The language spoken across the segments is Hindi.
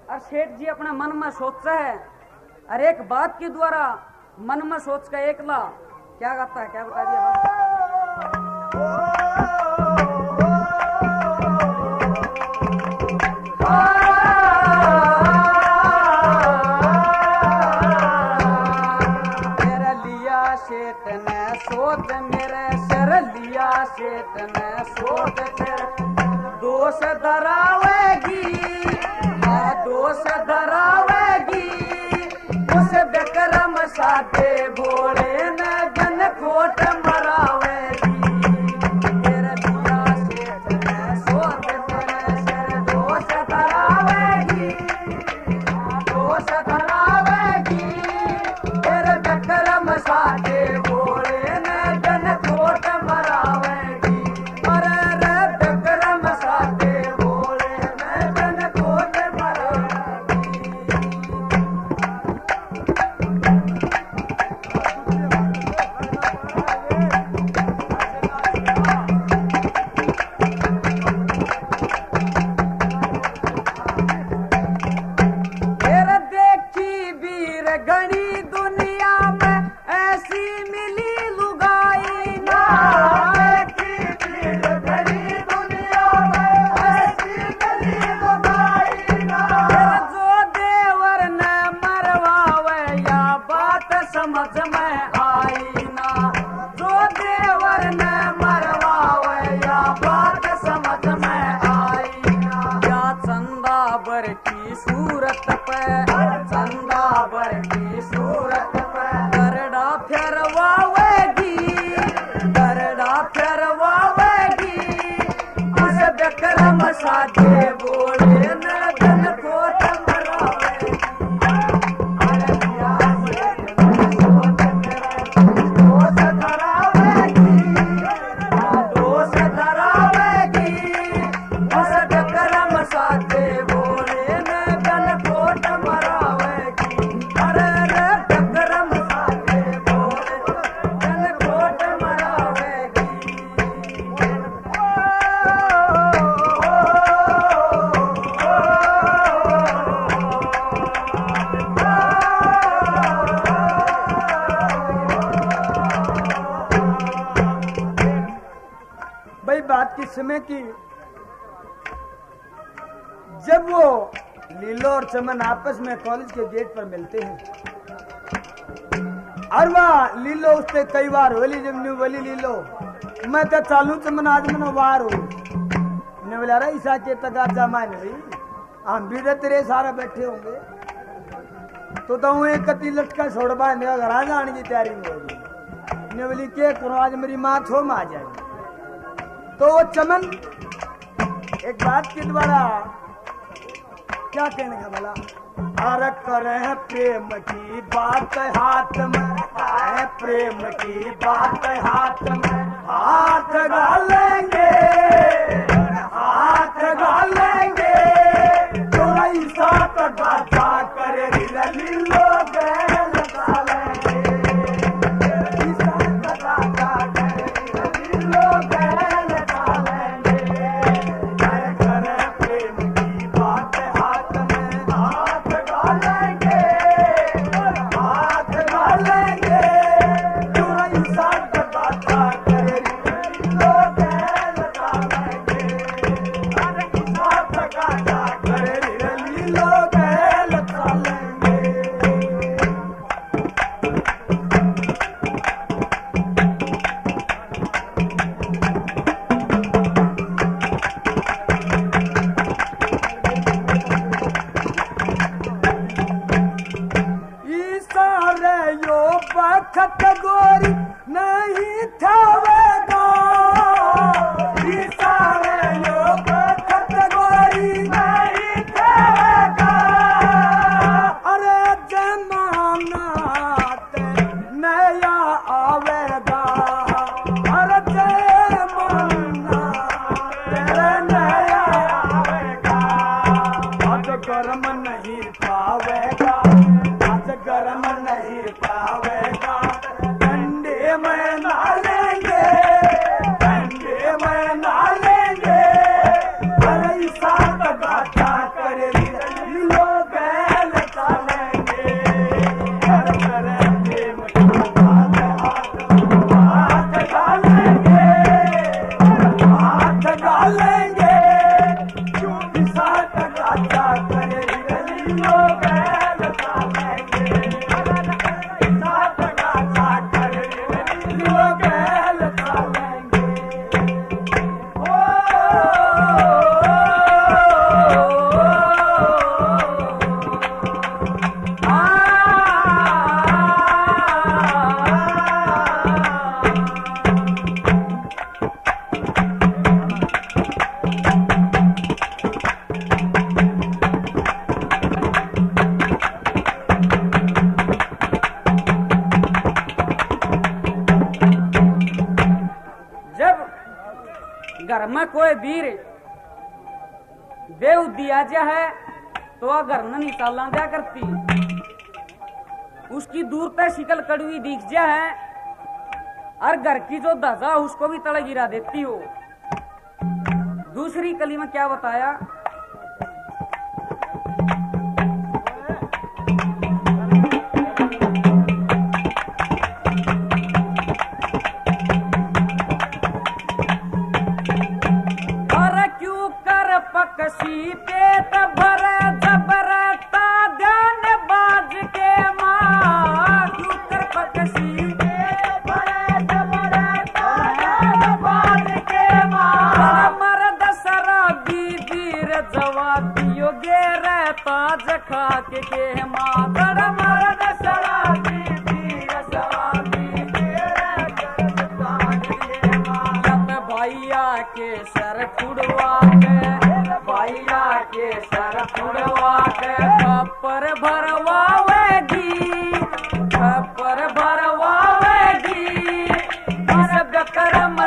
और सेठ जी अपने मन में सोचता है और एक बात के द्वारा मन में सोच का एकला क्या गाता है, क्या बता दिया मेरे लिया सेठ ने सोच, मेरे सर लिया सेठ ने सोच, दोष धरावेगी, दोष धरावेगी उस विक्रम साथे भोले न जन खोट मरावेगी। मेरे लिया सेठ ने सोच, मेरे सर दोष धरावेगी, दोष धरावेगी मेरे विक्रम साथे भोले न जन खोट मरावेगी। अरे रे विक्रम साथे भोले न जन खोट मरावेगी। तेरे देखी वीर गणी दुनिया में ऐसी मिली लुगाई ना, देखी वीर गणी दुनिया में ऐसी मिली लुगाई ना। तेरे जो देवर ने मरवावे या बात समझ में आई ना, जो देवर ने मरवावे या बात समझ में आई ना। या चंदाबर की सूरत पे, चंदाबर की सूरत पे करड़ा फेरवावेगी, करड़ा फेरवावेगी उस विक्रम साथे बोले न जन खोट मरावेगी। अरे लिया सेठ ने सोच, मेरे दोष धरावेगी, दोष धरावेगी उस विक्रम साथे बोले न जन खोट मरावेगी। अरे रे विक्रम साथे बोले जन खोट मरावेगी। भाई बात किस समय की, जब वो लीलो और चमन आपस में कॉलेज के गेट पर मिलते हैं और वह लीलो उससे कई बार होली जब न्यू बोली लीलो मैं तो चालू चमन आज मैंने वार हो ने बोला रहा ईसा के तक जमान रही हम भी तो तेरे सारा बैठे होंगे तो एक कती लटका छोड़वा घर आ जाने की तैयारी में होगी। ने बोली क्या करो आज मेरी माँ छो में आ जाएगी। तो वो चमन एक बात के द्वारा क्या कहने का भला, अरे करे प्रेम की बात हाथ में, है प्रेम की बात हाथ में हाथ डालेंगे, हाथ डालेंगे तो ऐसा तो बाता करे लीलो गैल डालेंगे, ऐसा तो बाता करे लीलो गैल डालेंगे। करे प्रेम की बात हाथ में हाथ डालेंगे, हाथ डालेंगे तो ऐसा तो बाता करे लीलो गैल डालेंगे। अरे ऐसा तो बाता करे लीलो गैल डालेंगे। सारे यो बखत गोरी नहीं थावेगा, सारे यो बखत गोरी नहीं थावेगा। अरे जमाना ते नया आवेगा, अरे जमाना तेरे नया आवेगा। आज कर्म नहीं पावेगा, आज कर्म नहीं पावेगा। डंडे में नालेंगे, डंडे में नालेंगे। अरे साथ गाथा करे लीलो घर में कोई वीर देव दिया जा है तो वह घर न निकालना क्या करती, उसकी दूर तक शिकल कड़वी दिख जा है और घर की जो धजा उसको भी तले गिरा देती हो। दूसरी कली में क्या बताया,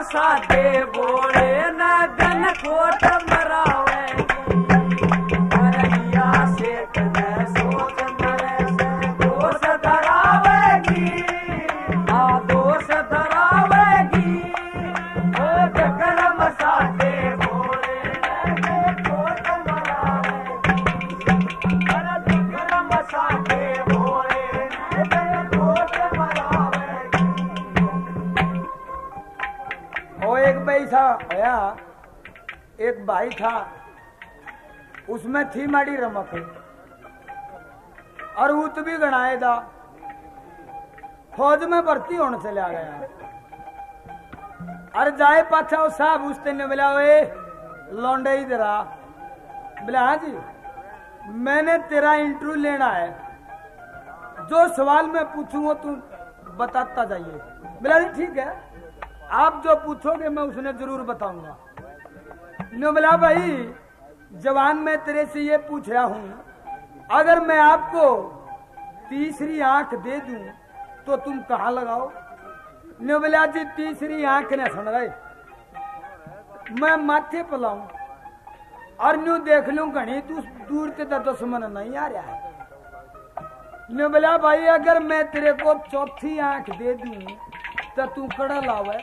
साधे बोले न गन कोट मरावेगी से सोच दोष धरावेगी दोष धरावेगी कर्म साधे बोले कोट मरावेगी कर्म साधे बोले कोट मरावेगी। एक पैसा आया, एक भाई था, उसमें थी माड़ी रमक और ऊत भी गणाए था, फौज में भर्ती होने चला गया। अरे जाए पाछा वो साहब उसने ने बोला वे लौंडे इधर आ, बोला हाँ जी मैंने तेरा इंटरव्यू लेना है, जो सवाल मैं पूछूंगा तू बताता जाइए। बोला ठीक है, आप जो पूछोगे मैं उसने जरूर बताऊंगा। ने बोला भाई जवान मैं तेरे से ये पूछ रहा हूं, अगर मैं आपको तीसरी आंख दे दूं तो तुम कहां लगाओ। ने बोला जी तीसरी आंख ने सुन रहे, मैं माथे पर लाऊं और न्यू देख लूं घनी तू दूर से तो दुश्मन नहीं आ रहा है। ने बोला भाई अगर मैं तेरे को चौथी आंख दे दूं तो तू कड़ा लावे।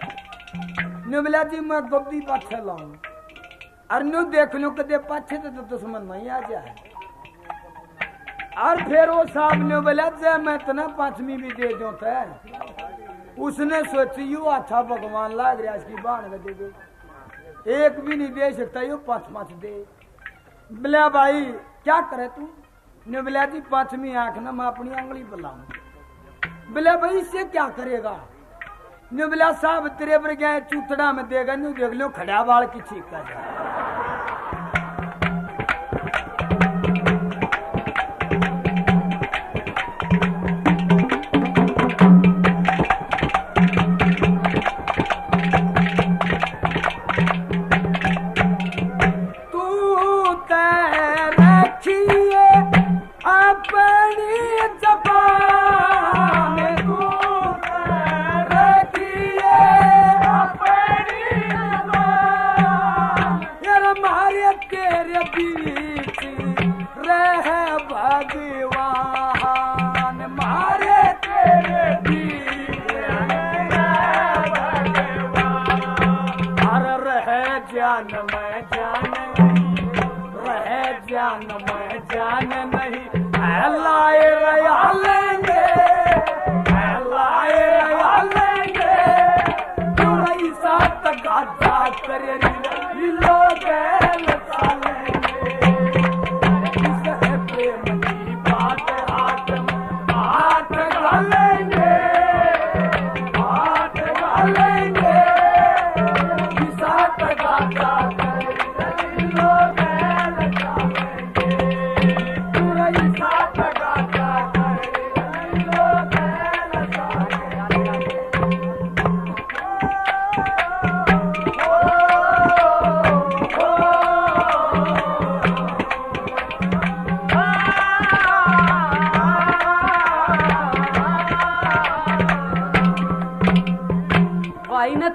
ने बोला जी मैं गद्दी पाछे लाऊं और न्यू देख लूं कदे पाछे तो दुश्मन नहीं आ जाए। और फिर वो साहब ने बोला जे मैं तना पांचवी भी दे दूं तो उसने सोची यू अच्छा भगवान लाग रहा इसकी बाण दे दे, एक भी नहीं दे सकता यो पांच पांच दे। बोला भाई क्या करे तू। ने बोला जी पांचवी आंख ना मैं अपनी उंगली पर लाऊं। बोला भाई इससे क्या करेगा। ने बोला साहब तेरे पर गया चूतड़ा में देगा, न्यू देख लो खड़ा बाल की छीक कर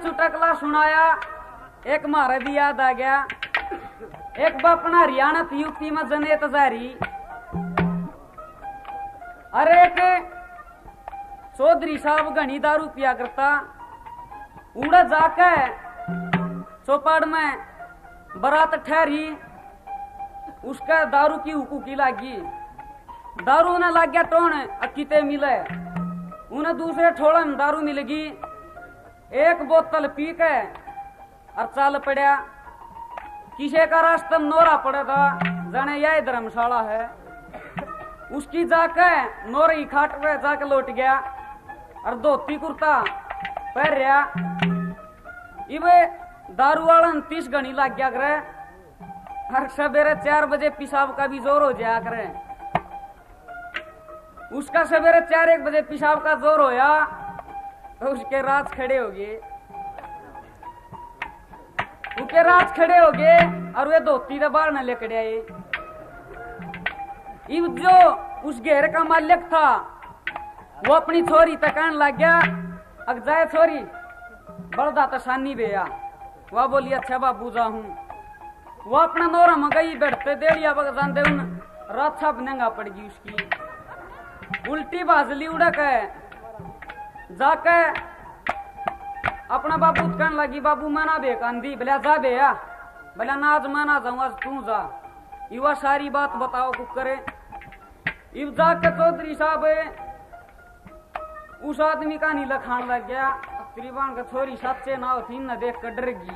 चुटकला सुनाया एक मारे भी याद आ गया। एक बापना हरियाणा यूपी में जनेत जारी। अरे एक चौधरी साहब घनी दारू पिया करता। उड़ा जाके चौपाड़ में बारात ठहरी। उसका दारू की हुकूकी लागी। दारू ने लग गया टोन अकीते मिले। उन्हें दूसरे ठोड़े में दारू मिलेगी। एक बोतल पी के और चल पड़ा। किसी का रास्ते में नोरा पड़ा था, जाने यह धर्मशाला है। उसकी जाके नोरे खाट पे जाके लौट गया और धोती कुर्ता पहन रहा। इवे दारू वाला 30 घनी लग गया करे। हर सवेरे 4 बजे पेशाब का भी जोर हो जाया करे। उसका सवेरे 4-1 बजे पेशाब का जोर होया तो उसके रात खड़े हो गए। उसके रात खड़े हो गए और वे धोती के बाहर न लेकर आए। जो उस घेर का मालिक था वो अपनी छोरी तकान लग गया। अग जाए छोरी बड़दा तसानी बेया। वह बोली अच्छा बाबू जा हूं। वो अपना नोरा मंगाई बैठते देड़िया बग जानते उन रात छाप नंगा पड़ गई। उसकी उल्टी बाजली उड़क है। जाके अपना बाबू कहने लगी बाबू मना बे कांदी। बोला जा बे या। बोला ना आज मैं ना जाऊं, आज तू जा। युवा सारी बात बताओ कुछ करे। इब जाके चौधरी साहब उस आदमी का नी लखान लग गया। त्रिवान का छोरी सच्चे ना होती न देख कर डर गई।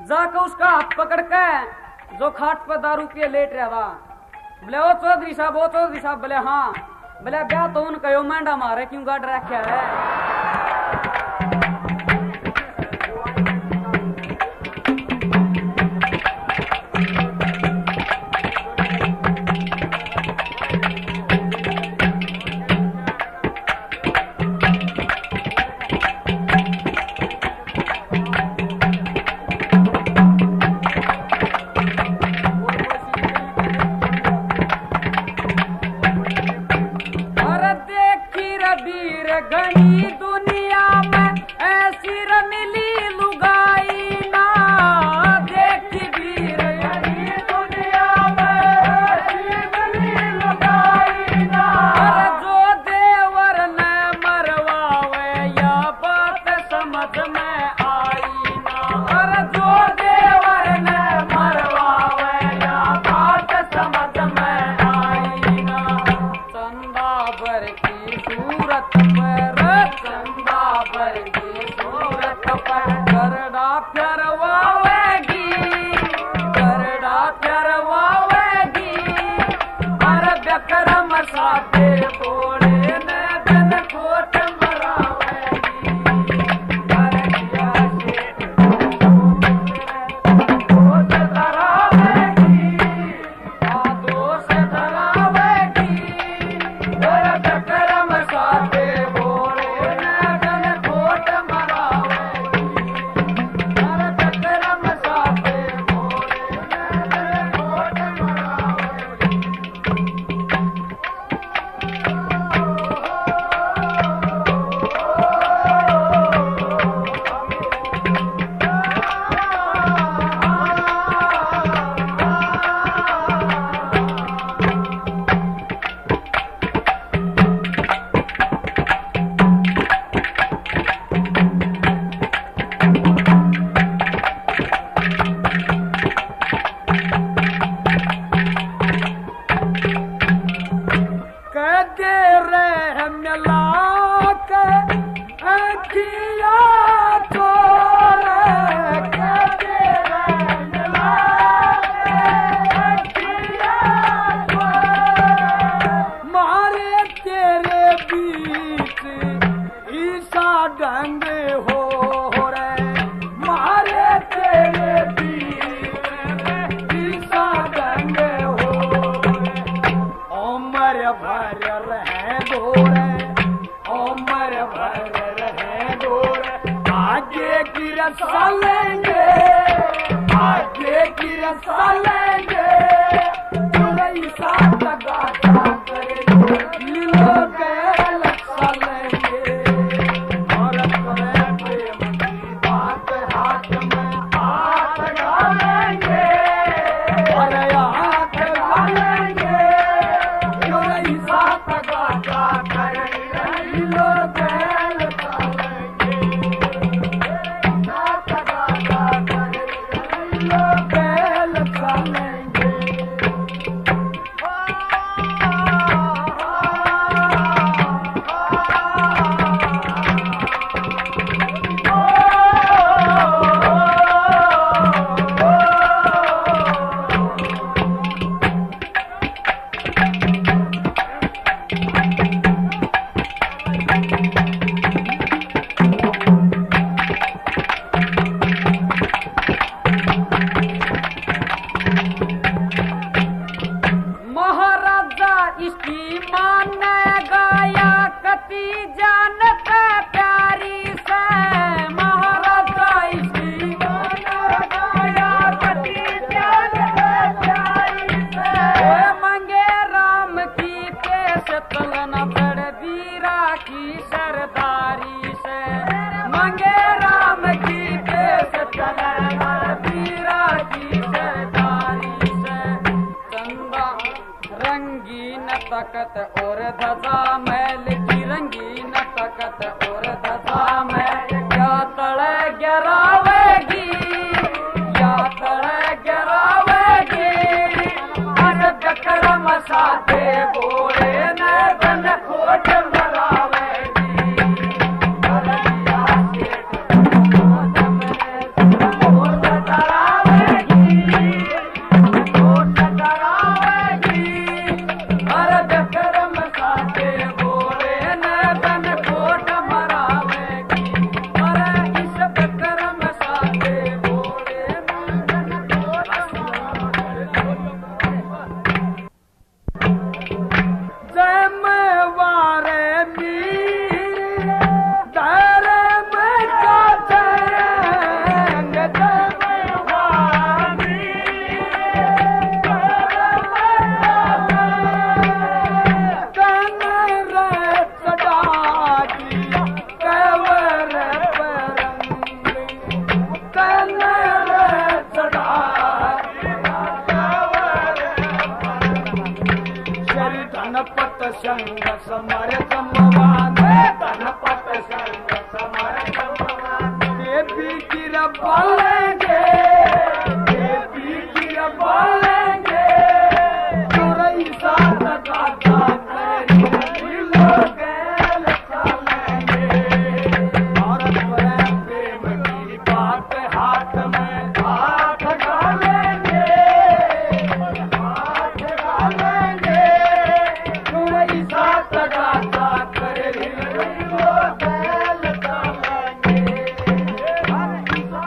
जाके उसका हाथ पकड़ के जो खाट पर दारू पिए लेट रहा था। बोले ओ चौधरी साहब, ओ चौधरी साहब। बोले हाँ। बोले ब्याह तो उन कहो मेंढा मारे क्यों गाड़ रखा है। घनी दुनिया में ऐसी रमिली लुगाई ना। देखी वीर घनी दुनिया में ऐसी रमिली लुगाई ना। अरे जो देवर ने मरवावे या बात समझ में आई ना। अरे जो देवर ने मरवावे या बात समझ में आई ना। चंदा भर की सूरत करड़ा फिरवावेगी, करड़ा फिरवावेगी। अरे व्यकरम साथे बोले न दिन कोट मरावेगी। अरे दोष धरावेगी, दोष धरावेगी। अरे व्यकरम साथे बोले न दिन कोट तकत और धजा मैल की रंगीन तकत और धजा में क्या तड़े गिरावेगी या तड़े गिरावेगी अरे विक्रम साथे बोले न बन खोट मरावेगी अरे संग समर संभवान धनपत संग समर संभवान देवी गिर बल